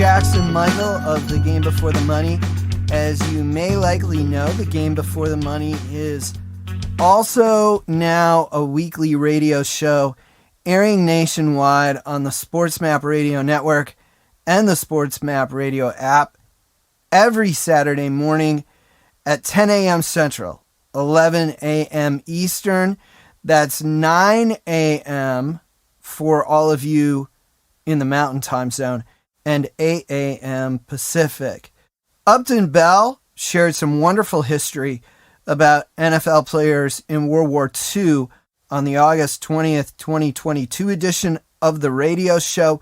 Jackson Michael of The Game Before the Money. As you may likely know, The Game Before the Money is also now a weekly radio show airing nationwide on the SportsMap Radio Network and the SportsMap Radio app every Saturday morning at 10 a.m. Central, 11 a.m. Eastern. That's 9 a.m. for all of you in the Mountain Time Zone, and 8 a.m. Pacific. Upton Bell shared some wonderful history about NFL players in World War II on the August 20th, 2022 edition of the radio show,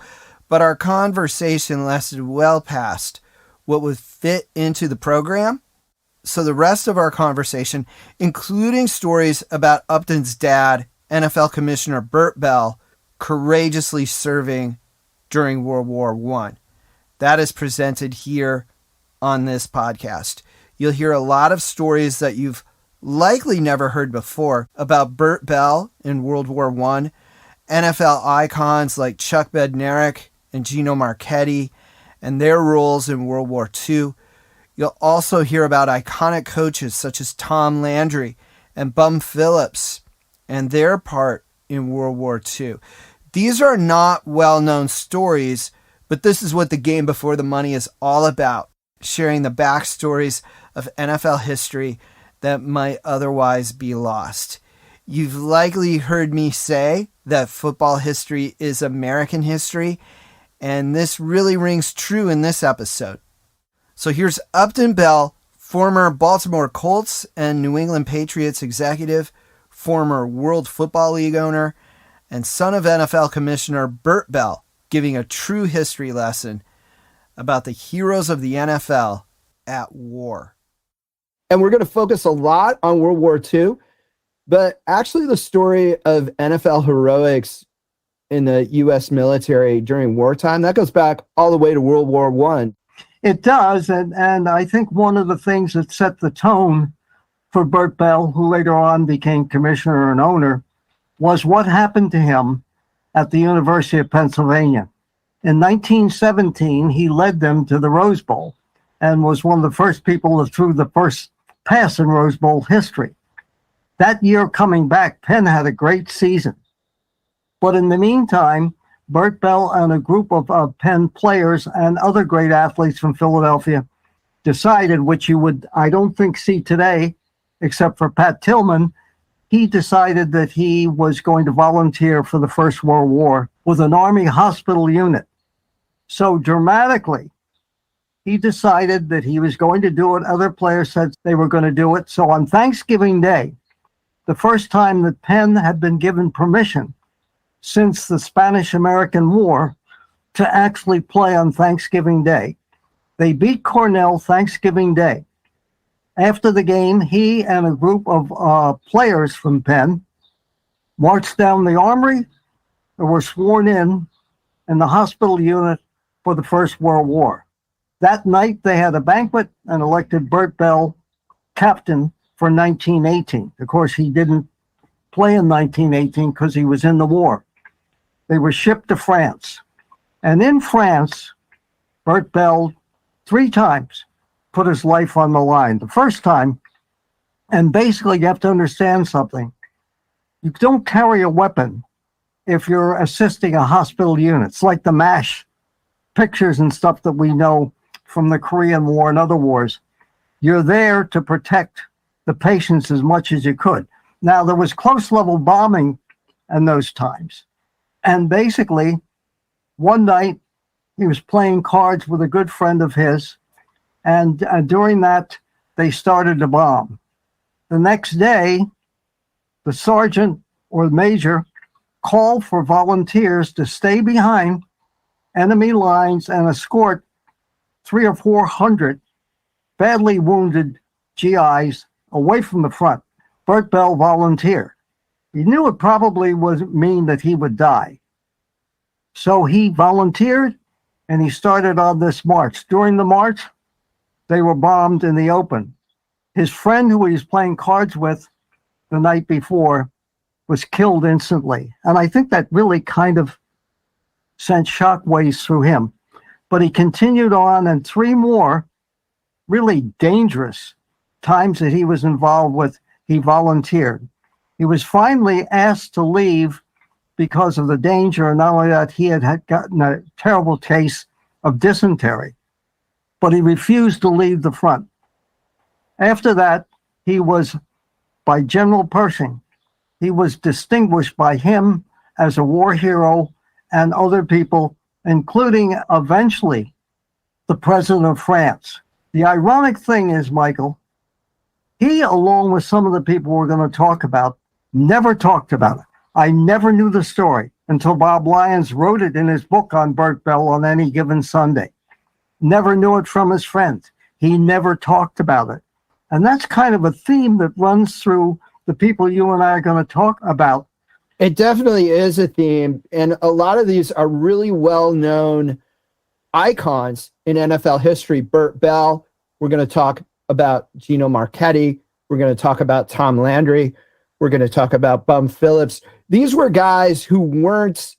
but our conversation lasted well past what would fit into the program. So the rest of our conversation, including stories about Upton's dad, NFL Commissioner Bert Bell, courageously serving during World War I. That is presented here on this podcast. You'll hear a lot of stories that you've likely never heard before about Bert Bell in World War I, NFL icons like Chuck Bednarik and Gino Marquette and their roles in World War II. You'll also hear about iconic coaches such as Tom Landry and Bum Phillips and their part in World War II. These are not well-known stories, but this is what The Game Before the Money is all about, sharing the backstories of NFL history that might otherwise be lost. You've likely heard me say that football history is American history, and this really rings true in this episode. So here's Upton Bell, former Baltimore Colts and New England Patriots executive, former World Football League owner, and son of NFL Commissioner Bert Bell, giving a true history lesson about the heroes of the NFL at war. And we're going to focus a lot on World War II, but actually the story of NFL heroics in the U.S. military during wartime, that goes back all the way to World War I. It does, and I think one of the things that set the tone for Bert Bell, who later on became commissioner and owner, was what happened to him at the University of Pennsylvania. In 1917, he led them to the Rose Bowl and was one of the first people that threw the first pass in Rose Bowl history. That year coming back, Penn had a great season. But in the meantime, Bert Bell and a group of Penn players and other great athletes from Philadelphia decided, which you would, I don't think, see today, except for Pat Tillman, he decided that he was going to volunteer for the First World War with an Army hospital unit. So dramatically, he decided that he was going to do it. Other players said they were going to do it. So on Thanksgiving Day, the first time that Penn had been given permission since the Spanish-American War to actually play on Thanksgiving Day, they beat Cornell Thanksgiving Day. After the game, he and a group of players from Penn marched down the armory and were sworn in the hospital unit for the First World War. That night, they had a banquet and elected Bert Bell captain for 1918. Of course, he didn't play in 1918 because he was in the war. They were shipped to France. And in France, Bert Bell 3 times put his life on the line. The first time, and basically you have to understand something, you don't carry a weapon if you're assisting a hospital unit. It's like the MASH pictures and stuff that we know from the Korean War and other wars. You're there to protect the patients as much as you could. Now, there was close level bombing in those times. And basically, one night he was playing cards with a good friend of his. And during that, they started to bomb. The next day, the sergeant or the major called for volunteers to stay behind enemy lines and escort 300 or 400 badly wounded GIs away from the front. Bert Bell volunteered. He knew it probably would mean that he would die. So he volunteered and he started on this march. During the march, they were bombed in the open. His friend who he was playing cards with the night before was killed instantly. And I think that really kind of sent shockwaves through him. But he continued on, and 3 more really dangerous times that he was involved with, he volunteered. He was finally asked to leave because of the danger, and not only that, he had gotten a terrible case of dysentery, but he refused to leave the front. After that, he was, by General Pershing, he was distinguished by him as a war hero and other people, including eventually the president of France. The ironic thing is, Michael, he, along with some of the people we're going to talk about, never talked about it. I never knew the story until Bob Lyons wrote it in his book on Bert Bell on Any Given Sunday. Never knew it from his friends. He never talked about it. And that's kind of a theme that runs through the people you and I are going to talk about. It definitely is a theme. And a lot of these are really well-known icons in NFL history. Bert Bell, we're going to talk about Gino Marquette. We're going to talk about Tom Landry. We're going to talk about Bum Phillips. These were guys who weren't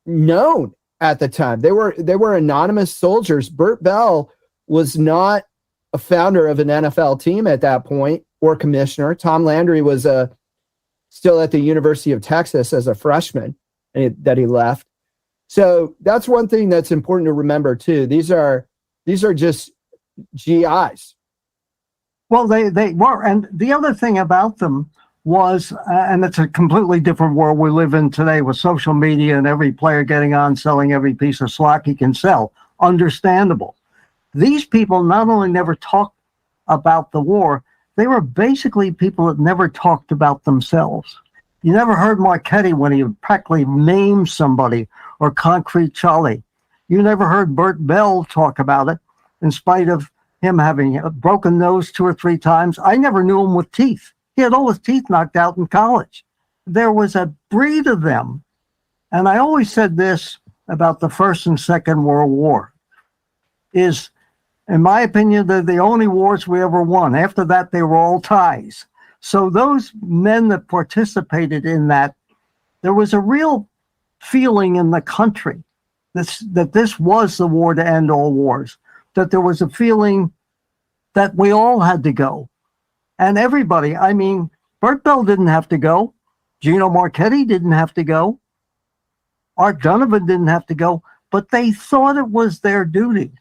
known at the time. They were anonymous soldiers. Bert Bell was not a founder of an NFL team at that point or commissioner. Tom Landry was still at the University of Texas as a freshman that he left. So that's one thing that's important to remember too. These are just GIs. Well, they were. And the other thing about them was, and it's a completely different world we live in today with social media and every player getting on, selling every piece of slack he can sell. Understandable. These people not only never talked about the war, they were basically people that never talked about themselves. You never heard Marquette when he practically named somebody, or Concrete Charlie. You never heard Bert Bell talk about it, in spite of him having a broken nose 2 or 3 times. I never knew him with teeth. He had all his teeth knocked out in college. There was a breed of them. And I always said this about the First and Second World War, is, in my opinion, they're the only wars we ever won. After that, they were all ties. So those men that participated in that, there was a real feeling in the country that this was the war to end all wars, that there was a feeling that we all had to go. And everybody, I mean, Bert Bell didn't have to go. Gino Marquette didn't have to go. Art Donovan didn't have to go, but they thought it was their duty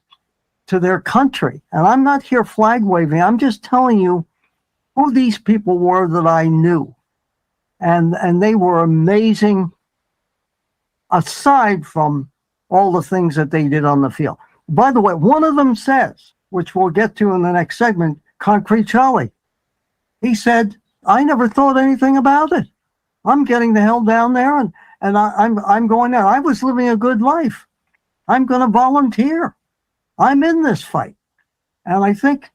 to their country. And I'm not here flag waving. I'm just telling you who these people were that I knew. And they were amazing, aside from all the things that they did on the field. By the way, one of them says, which we'll get to in the next segment, Concrete Charlie. He said, I never thought anything about it. I'm getting the hell down there, and I'm going there. I was living a good life. I'm going to volunteer. I'm in this fight. And I think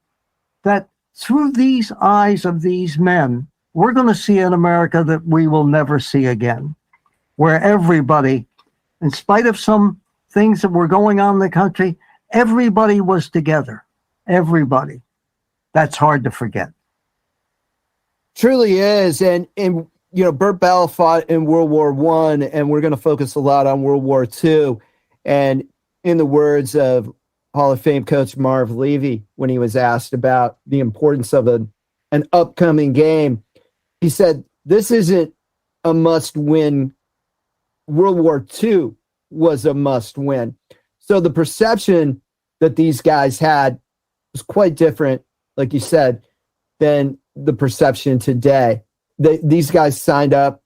that through these eyes of these men, we're going to see an America that we will never see again, where everybody, in spite of some things that were going on in the country, everybody was together. Everybody. That's hard to forget. Truly is. And you know, Bert Bell fought in World War I, and we're going to focus a lot on World War II. And in the words of Hall of Fame coach Marv Levy, when he was asked about the importance of an upcoming game, he said, this isn't a must-win. World War II was a must-win. So the perception that these guys had was quite different, like you said, than the perception today. These guys signed up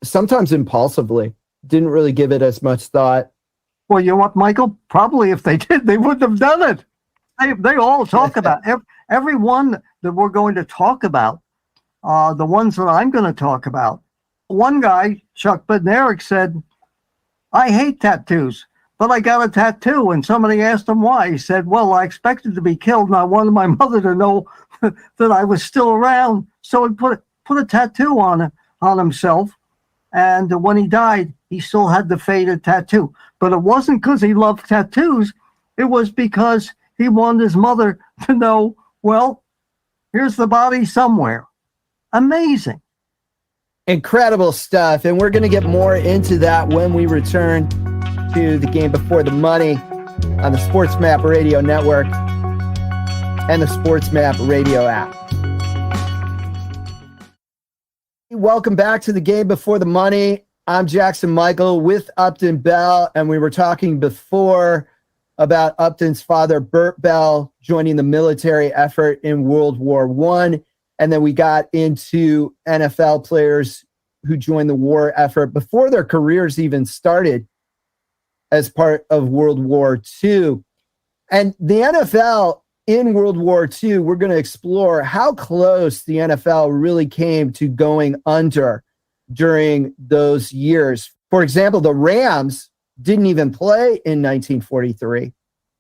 sometimes impulsively, didn't really give it as much thought. Well, you know what, Michael? Probably if they did, they wouldn't have done it. They all talk about every one that we're going to talk about, the ones that I'm going to talk about. One guy, Chuck Bednarik, said, I hate tattoos, but I got a tattoo. And somebody asked him why. He said, well, I expected to be killed, and I wanted my mother to know that I was still around. So he put a tattoo on himself. And when he died, he still had the faded tattoo. But it wasn't because he loved tattoos. It was because he wanted his mother to know, well, here's the body somewhere. Amazing. Incredible stuff. And we're going to get more into that when we return to the Game Before the Money. on the Sports Map Radio Network and the Sports Map Radio app. Welcome back to the Game Before the Money. I'm Jackson Michael with Upton Bell, and we were talking before about Upton's father, Bert Bell, joining the military effort in World War I. And then we got into NFL players who joined the war effort before their careers even started as part of World War II. And the NFL in World War II, we're going to explore how close the NFL really came to going under during those years. For example, the Rams didn't even play in 1943.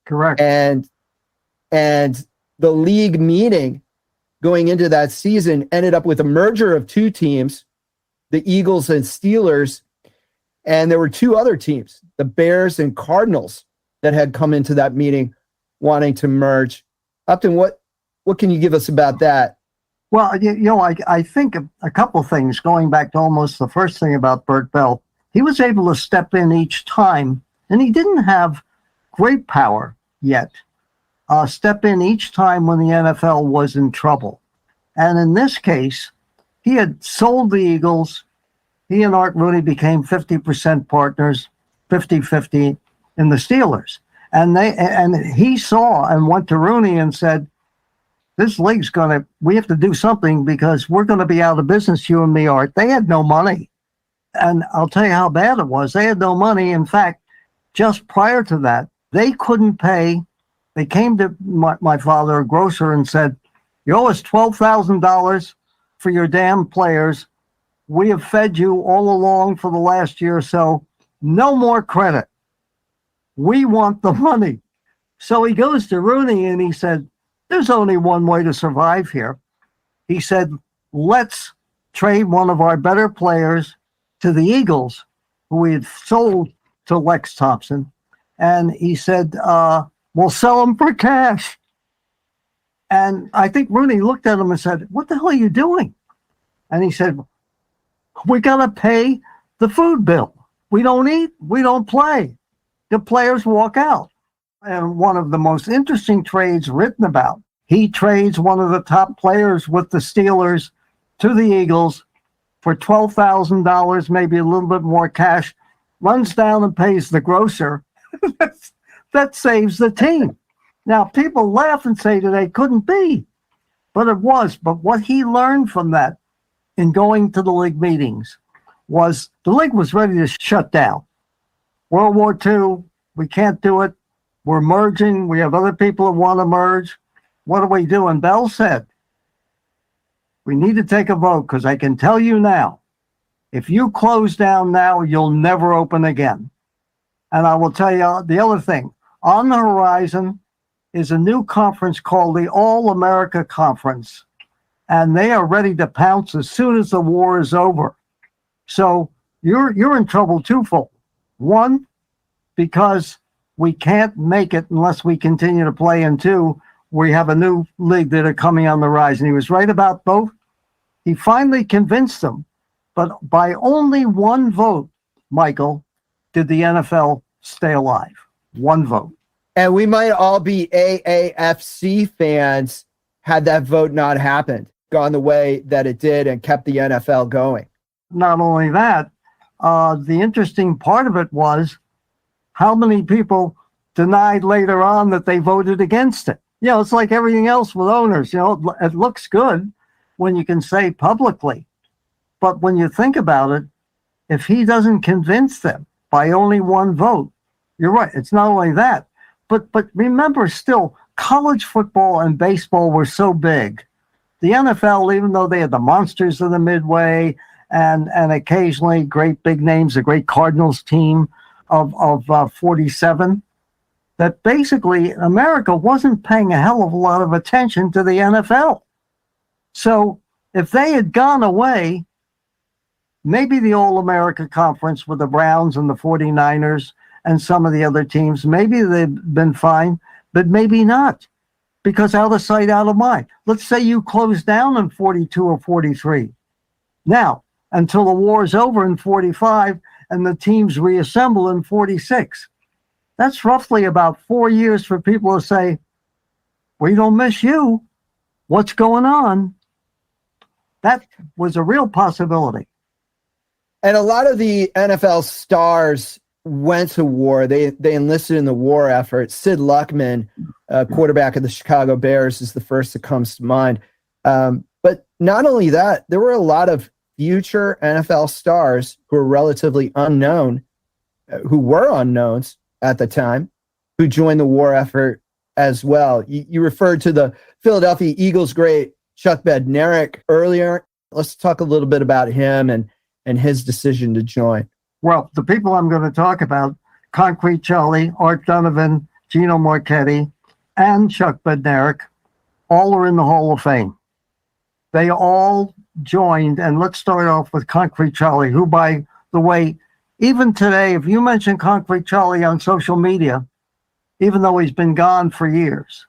Correct. And the league meeting going into that season ended up with a merger of two teams, the Eagles and Steelers. And there were two other teams, the Bears and Cardinals, that had come into that meeting wanting to merge. Upton, what can you give us about that? Well, I think a couple things, going back to almost the first thing about Bert Bell. He was able to step in each time, and he didn't have great power yet. Step in each time when the NFL was in trouble. And in this case, he had sold the Eagles. He and Art Rooney became 50% partners, 50-50 in the Steelers. And he saw and went to Rooney and said, this league's we have to do something because we're going to be out of business, you and me, Art. They had no money. And I'll tell you how bad it was. They had no money. In fact, just prior to that, they couldn't pay. They came to my father, a grocer, and said, you owe us $12,000 for your damn players. We have fed you all along for the last year or so. No more credit. We want the money. So he goes to Rooney and he said, there's only one way to survive here. He said, let's trade one of our better players to the Eagles, who we had sold to Lex Thompson. And he said, we'll sell him for cash. And I think Rooney looked at him and said, what the hell are you doing? And he said, we got to pay the food bill. We don't eat, we don't play. The players walk out. And one of the most interesting trades written about, he trades one of the top players with the Steelers to the Eagles for $12,000, maybe a little bit more cash, runs down and pays the grocer. That saves the team. Now, people laugh and say that it couldn't be, but it was. But what he learned from that in going to the league meetings was the league was ready to shut down. World War II, we can't do it. We're merging. We have other people that want to merge. What do we do? And Bell said, we need to take a vote because I can tell you now, if you close down now, you'll never open again. And I will tell you the other thing. On the horizon is a new conference called the All-America Conference. And they are ready to pounce as soon as the war is over. So you're in trouble twofold. One, because we can't make it unless we continue to play. And two, we have a new league that are coming on the rise. And he was right about both. He finally convinced them. But by only one vote, Michael, did the NFL stay alive. One vote. And we might all be AAFC fans had that vote not happened, gone the way that it did and kept the NFL going. Not only that, the interesting part of it was how many people denied later on that they voted against it. You know, it's like everything else with owners. You know, it looks good when you can say publicly. But when you think about it, if he doesn't convince them by only one vote, you're right. It's not only that, but remember still, college football and baseball were so big. The NFL, even though they had the monsters of the Midway and occasionally great big names, a great Cardinals team of 47, that basically America wasn't paying a hell of a lot of attention to the NFL. So if they had gone away, maybe the All-America Conference with the Browns and the 49ers and some of the other teams, maybe they've been fine, but maybe not, because out of sight, out of mind. Let's say you close down in 42 or 43. Now, until the war is over in 45 and the teams reassemble in 46. That's roughly about 4 years for people to say, we don't miss you. What's going on? That was a real possibility. And a lot of the NFL stars went to war. They enlisted in the war effort. Sid Luckman, quarterback of the Chicago Bears, is the first that comes to mind. But not only that, there were a lot of future NFL stars who were relatively unknown, who were unknowns at the time, who joined the war effort as well. You referred to the Philadelphia Eagles great Chuck Bednarik earlier. Let's talk a little bit about him and his decision to join. Well, the people I'm going to talk about, Concrete Charlie, Art Donovan, Gino Marquette, and Chuck Bednarik, all are in the Hall of Fame. They all joined, and let's start off with Concrete Charlie, who, by the way, even today, if you mention Concrete Charlie on social media, even though he's been gone for years,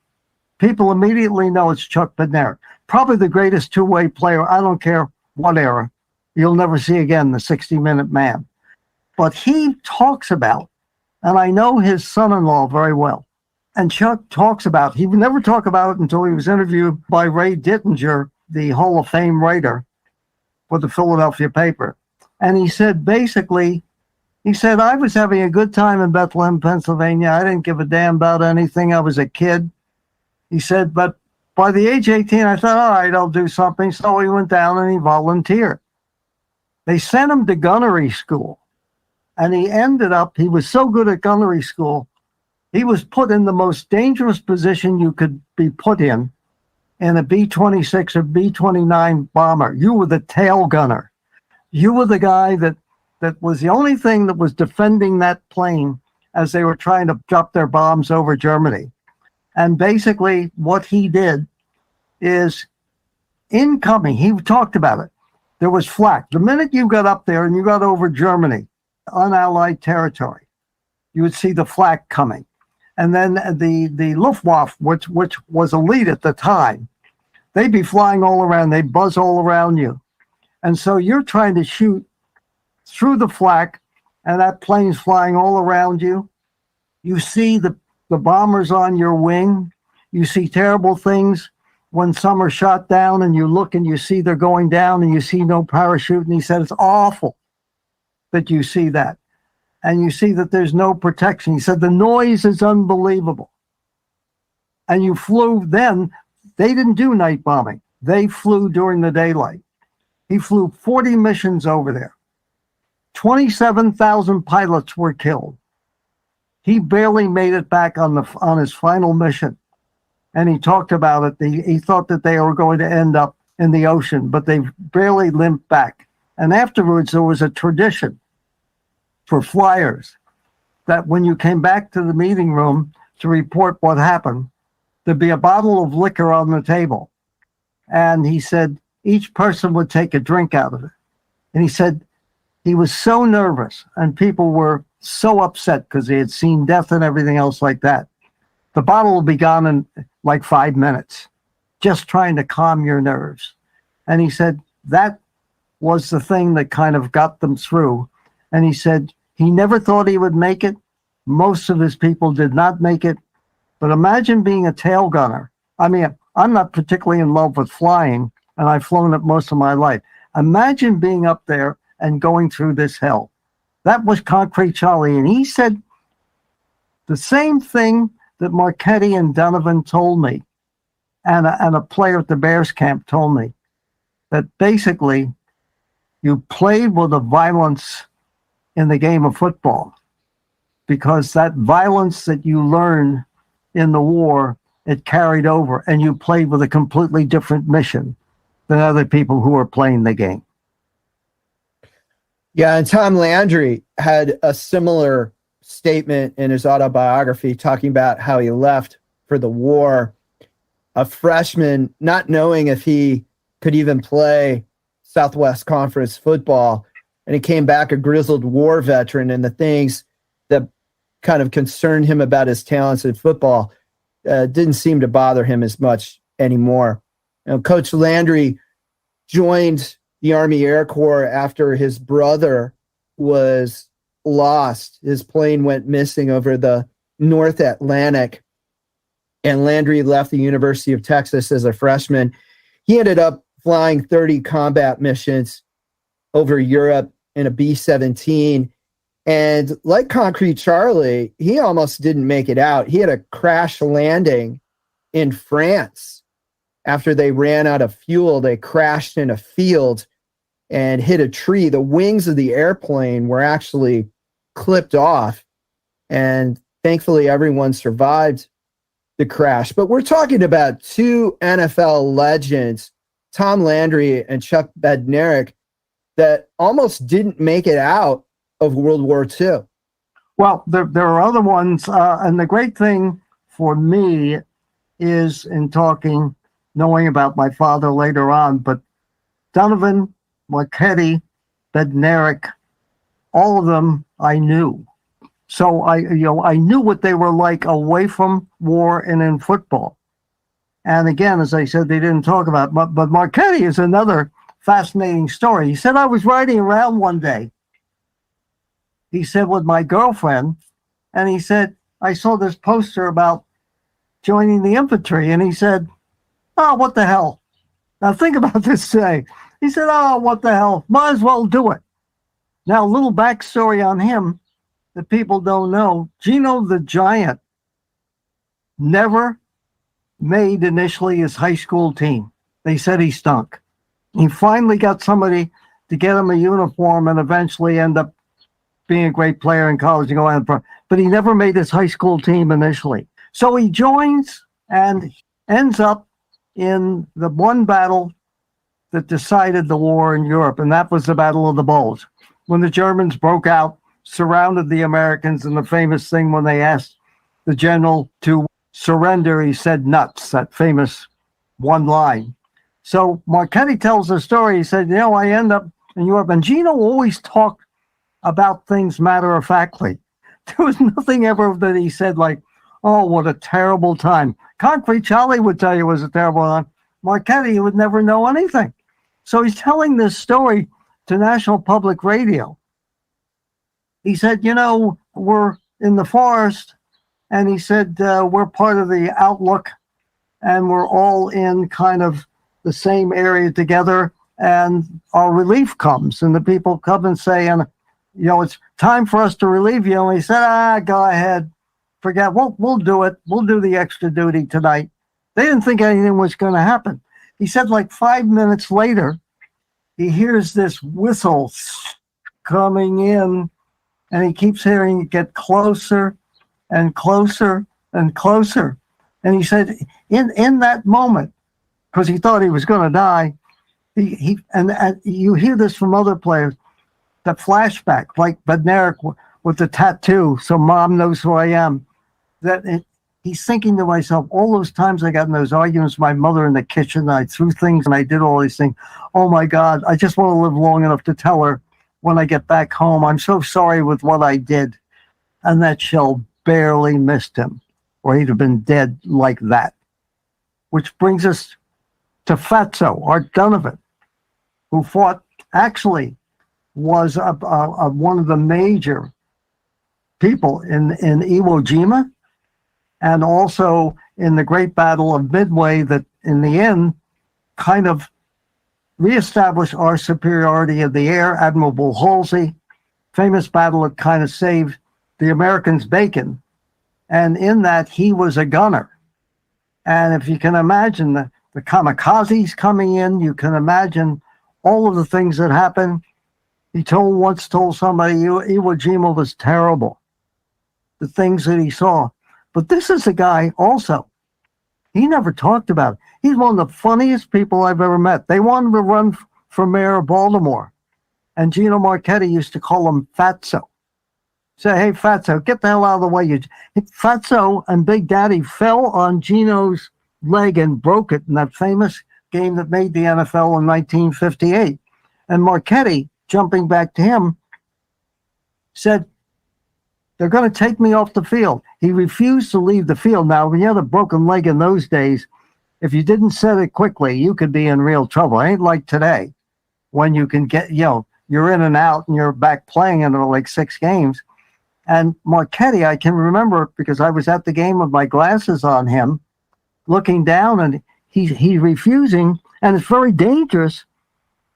people immediately know it's Chuck Bednarik. Probably the greatest two-way player, I don't care what era, you'll never see again, the 60-minute man. But he talks about, and I know his son-in-law very well, and Chuck talks about, he would never talk about it until he was interviewed by Ray Dittinger, the Hall of Fame writer for the Philadelphia paper. And he said, basically, I was having a good time in Bethlehem, Pennsylvania. I didn't give a damn about anything. I was a kid. He said, but by the age 18, I thought, all right, I'll do something. So he went down and he volunteered. They sent him to gunnery school. And he ended up, he was so good at gunnery school, he was put in the most dangerous position you could be put in a B-26 or B-29 bomber. You were the tail gunner. You were the guy that was the only thing that was defending that plane as they were trying to drop their bombs over Germany. And basically what he did is incoming, he talked about it, there was flak. The minute you got up there and you got over Germany, unallied territory, you would see the flak coming. And then the Luftwaffe, which was elite at the time, they'd be flying all around, they'd buzz all around you. And so you're trying to shoot through the flak, and that plane's flying all around you. You see the bombers on your wing. You see terrible things when some are shot down, and you look and you see they're going down, and you see no parachute. And he said, it's awful that you see that. And you see that there's no protection. He said, the noise is unbelievable. And you flew then. They didn't do night bombing. They flew during the daylight. He flew 40 missions over there. 27,000 pilots were killed. He barely made it back on his final mission. And he talked about it. He thought that they were going to end up in the ocean, but they barely limped back. And afterwards, there was a tradition for flyers that when you came back to the meeting room to report what happened, there'd be a bottle of liquor on the table. And he said each person would take a drink out of it. And he said he was so nervous and people were so upset because they had seen death and everything else like that. The bottle will be gone in like 5 minutes, just trying to calm your nerves. And he said that was the thing that kind of got them through. And he said he never thought he would make it. Most of his people did not make it. But imagine being a tail gunner. I mean, I'm not particularly in love with flying, and I've flown it most of my life. Imagine being up there and going through this hell. That was Concrete Charlie. And he said the same thing that Marquette and Donovan told me, and a player at the Bears camp told me, that basically you played with the violence in the game of football, because that violence that you learned in the war, it carried over, and you played with a completely different mission than other people who were playing the game. Yeah, and Tom Landry had a similar statement in his autobiography talking about how he left for the war, a freshman, not knowing if he could even play Southwest Conference football, and he came back a grizzled war veteran, and the things that kind of concerned him about his talents in football didn't seem to bother him as much anymore. You know, Coach Landry joined the Army Air Corps after his brother was lost. His plane went missing over the North Atlantic, and Landry left the University of Texas as a freshman. He ended up flying 30 combat missions over Europe in a B-17. And like Concrete Charlie, he almost didn't make it out. He had a crash landing in France. After they ran out of fuel, they crashed in a field and hit a tree. The wings of the airplane were actually clipped off, and thankfully everyone survived the crash. But we're talking about two NFL legends, Tom Landry and Chuck Bednarik, that almost didn't make it out of World War II. Well, there are other ones, and the great thing for me is in talking, knowing about my father later on, but Donovan, Marquette, Bednarik, all of them I knew. So I knew what they were like away from war and in football. And again, as I said, they didn't talk about it. But Marquette is another fascinating story. He said, I was riding around one day, he said, with my girlfriend, and he said, I saw this poster about joining the infantry. And he said, oh, what the hell? Now think about this today. He said, oh, what the hell? Might as well do it. Now, a little backstory on him that people don't know. Gino the Giant never made initially his high school team. They said he stunk. He finally got somebody to get him a uniform and eventually end up being a great player in college and go on. But he never made his high school team initially. So he joins and ends up in the one battle that decided the war in Europe, and that was the Battle of the Bulge. When the Germans broke out, surrounded the Americans, and the famous thing when they asked the general to surrender, he said nuts, that famous one line. So Marquette tells the story. He said, I end up in Europe, and Gino always talked about things matter-of-factly. There was nothing ever that he said like, oh, what a terrible time. Concrete Charlie would tell you it was a terrible time. Marquette would never know anything. So he's telling this story to National Public Radio. He said, we're in the forest, and he said, we're part of the Outlook, and we're all in kind of the same area together, and our relief comes, and the people come and say, it's time for us to relieve you. And he said, go ahead, forget, we'll do it. We'll do the extra duty tonight. They didn't think anything was going to happen. He said like 5 minutes later, he hears this whistle coming in, and he keeps hearing it get closer and closer and closer. And he said, in that moment, because he thought he was going to die, and you hear this from other players, the flashback, like Bednarik with the tattoo, so mom knows who I am, he's thinking to myself, all those times I got in those arguments with my mother in the kitchen, I threw things and I did all these things. Oh my God, I just want to live long enough to tell her when I get back home, I'm so sorry with what I did. And that shell barely missed him, or he'd have been dead like that. Which brings us to Fatso, Art Donovan, who fought, actually was one of the major people in Iwo Jima, and also in the Great Battle of Midway that in the end kind of reestablished our superiority of the air. Admiral Halsey, famous battle that kind of saved the Americans' bacon. And in that, he was a gunner. And if you can imagine the kamikazes coming in, you can imagine all of the things that happened. He once told somebody, Iwo Jima was terrible, the things that he saw. But this is a guy also, he never talked about it. He's one of the funniest people I've ever met. They wanted to run for mayor of Baltimore. And Gino Marquette used to call him Fatso. Say, hey, Fatso, get the hell out of the way. Fatso and Big Daddy fell on Gino's leg and broke it in that famous game that made the NFL in 1958. And Marquette, jumping back to him, said, they're going to take me off the field. He refused to leave the field. Now, when you had a broken leg in those days, if you didn't set it quickly, you could be in real trouble. It ain't like today when you can get, you're in and out and you're back playing in like 6 games. And Marquette, I can remember because I was at the game with my glasses on him, looking down, and he's refusing, and it's very dangerous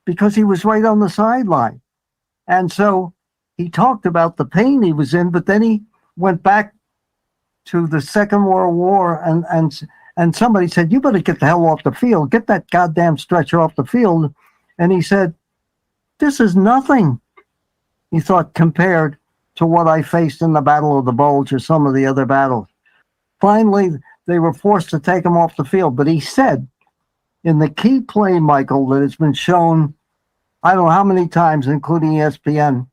because he was right on the sideline. And so he talked about the pain he was in, but then he went back to the Second World War, and somebody said, "You better get the hell off the field. Get that goddamn stretcher off the field." And he said, "This is nothing," he thought, compared to what I faced in the Battle of the Bulge or some of the other battles. Finally, they were forced to take him off the field. But he said, in the key play, Michael, that has been shown, I don't know how many times, including ESPN,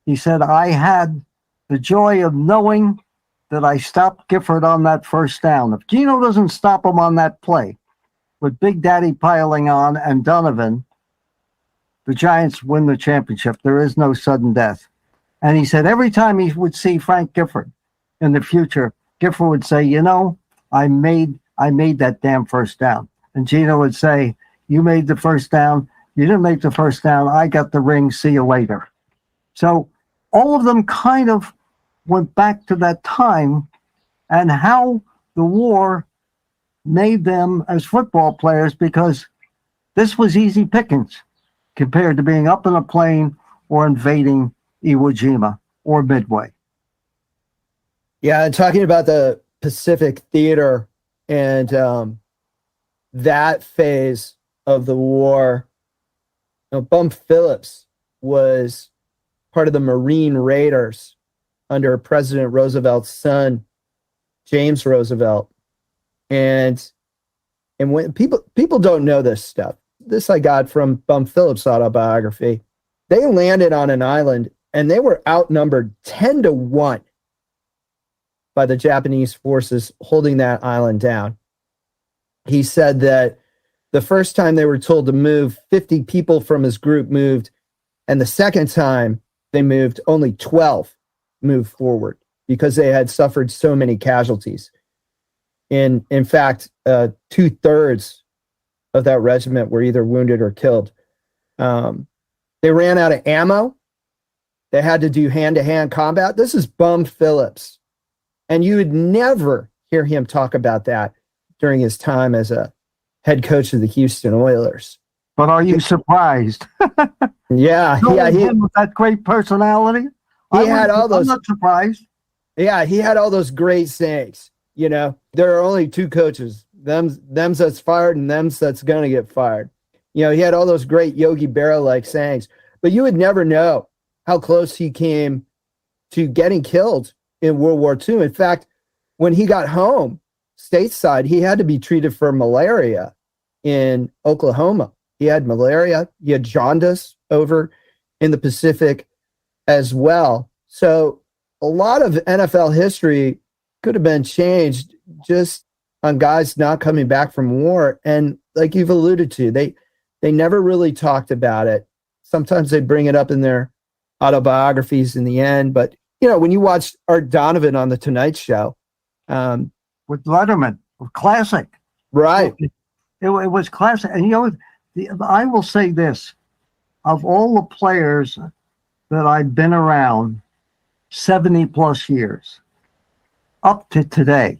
he said, "I had the joy of knowing that I stopped Gifford on that first down. If Gino doesn't stop him on that play, with Big Daddy piling on and Donovan, the Giants win the championship. There is no sudden death." And he said every time he would see Frank Gifford in the future, Gifford would say, "You know, I made that damn first down." And Gino would say, "You made the first down. You didn't make the first down. I got the ring. See you later." So all of them kind of went back to that time and how the war made them as football players, because this was easy pickings compared to being up in a plane or invading Iwo Jima or Midway. Yeah, and talking about the Pacific Theater and that phase of the war, Bum Phillips was part of the Marine Raiders under President Roosevelt's son, James Roosevelt. And when people don't know this stuff, this I got from Bum Phillips' autobiography. They landed on an island and they were outnumbered 10-1 by the Japanese forces holding that island down. He said that the first time they were told to move, 50 people from his group moved, and the second time they moved, only 12 moved forward because they had suffered so many casualties. In fact, 2/3 of that regiment were either wounded or killed. They ran out of ammo. They had to do hand-to-hand combat. This is Bum Phillips. And you would never hear him talk about that during his time as a head coach of the Houston Oilers. But are you surprised? Yeah. Him with that great personality? I'm not surprised. Yeah, he had all those great sayings. There are only two coaches, them's that's fired and them's that's going to get fired. He had all those great Yogi Berra-like sayings, but you would never know how close he came to getting killed in World War II. In fact, when he got home stateside, he had to be treated for malaria in Oklahoma. He had malaria. He had jaundice over in the Pacific as well. So a lot of NFL history could have been changed just on guys not coming back from war. And like you've alluded to, they never really talked about it. Sometimes they bring it up in their autobiographies in the end. But, when you watch Art Donovan on The Tonight Show. With Letterman, classic. Right. It was classic. And, I will say this. Of all the players that I've been around 70 plus years, up to today,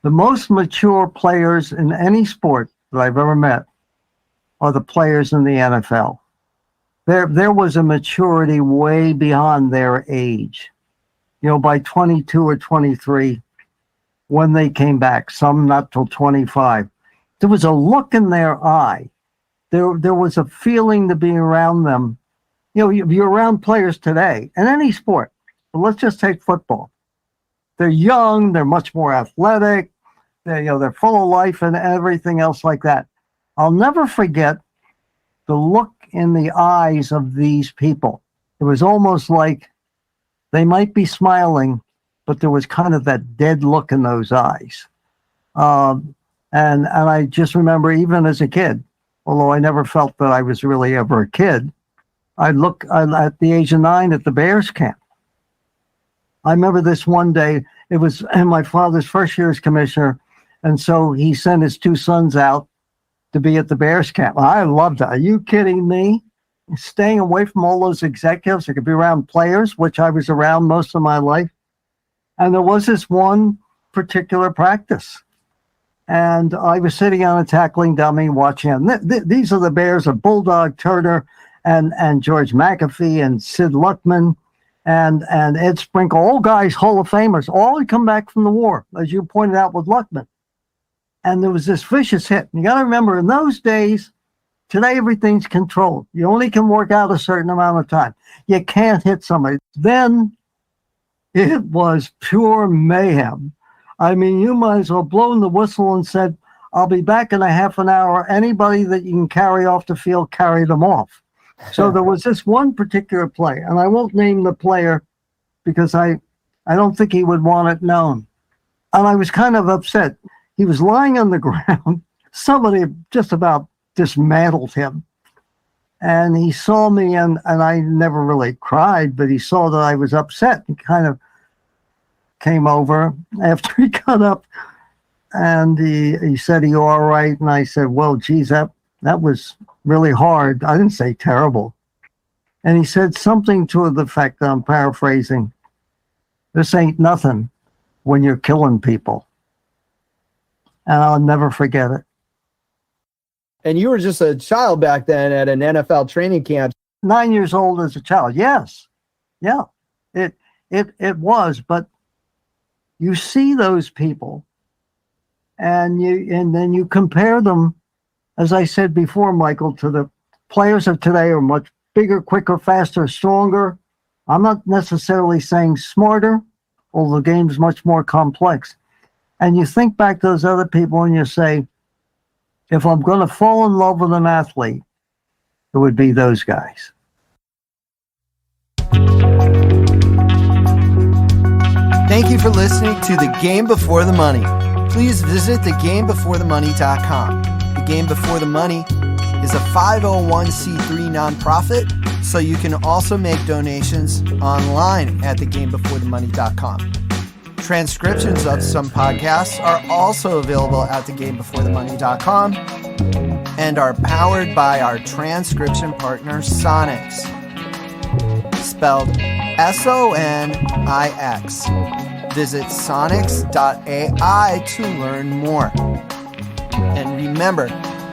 the most mature players in any sport that I've ever met are the players in the NFL. There was a maturity way beyond their age. By 22 or 23, when they came back, some not till 25, there was a look in their eye. There was a feeling to being around them. You're around players today in any sport, but let's just take football. They're young, they're much more athletic, they're full of life and everything else like that. I'll never forget the look in the eyes of these people. It was almost like they might be smiling, but there was kind of that dead look in those eyes. And I just remember, even as a kid, although I never felt that I was really ever a kid, I'd look at the age of 9 at the Bears camp. I remember this one day, it was in my father's first year as commissioner, and so he sent his 2 sons out to be at the Bears camp. I loved it. Are you kidding me? staying away from all those executives. I could be around players, which I was around most of my life. And there was this one particular practice. And I was sitting on a tackling dummy watching them. These are the Bears of Bulldog Turner and George McAfee and Sid Luckman and Ed Sprinkle, all guys, Hall of Famers, all had come back from the war, as you pointed out with Luckman. And there was this vicious hit. You got to remember, in those days, today everything's controlled. You only can work out a certain amount of time. You can't hit somebody. Then it was pure mayhem. I mean, you might as well blown the whistle and said, I'll be back in a half an hour. Anybody that you can carry off the field, carry them off. So there was this one particular play, and I won't name the player because I don't think he would want it known. And I was kind of upset. He was lying on the ground. Somebody just about dismantled him. And he saw me, and I never really cried, but he saw that I was upset and kind of came over after he got up, and he said, "Are you all right?" And I said, "Well, geez, that was really hard." I didn't say terrible. And he said something to the effect that I'm paraphrasing, "This ain't nothing when you're killing people." And I'll never forget it. And you were just a child back then at an NFL training camp. 9 years old as a child. Yes. Yeah, it was. But you see those people and then you compare them, as I said before, Michael, to the players of today are much bigger, quicker, faster, stronger. I'm not necessarily saying smarter, although the game's much more complex. And you think back to those other people and you say, if I'm going to fall in love with an athlete, it would be those guys. Thank you for listening to The Game Before the Money. Please visit thegamebeforethemoney.com. The Game Before the Money is a 501c3 nonprofit, so you can also make donations online at thegamebeforethemoney.com. Transcriptions of some podcasts are also available at thegamebeforethemoney.com and are powered by our transcription partner, Sonix, spelled Sonix. Visit sonix.ai to learn more. And remember,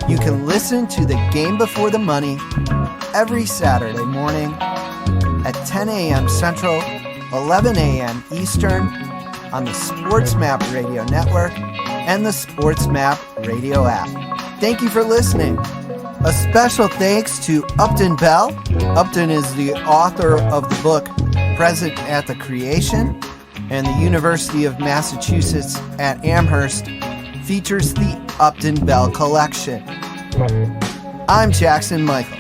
you can listen to The Game Before the Money every Saturday morning at 10 a.m. Central, 11 a.m. Eastern on the SportsMap Radio Network and the SportsMap Radio app. Thank you for listening. A special thanks to Upton Bell. Upton is the author of the book Present at the Creation, and the University of Massachusetts at Amherst features the Upton Bell collection. I'm Jackson Michael.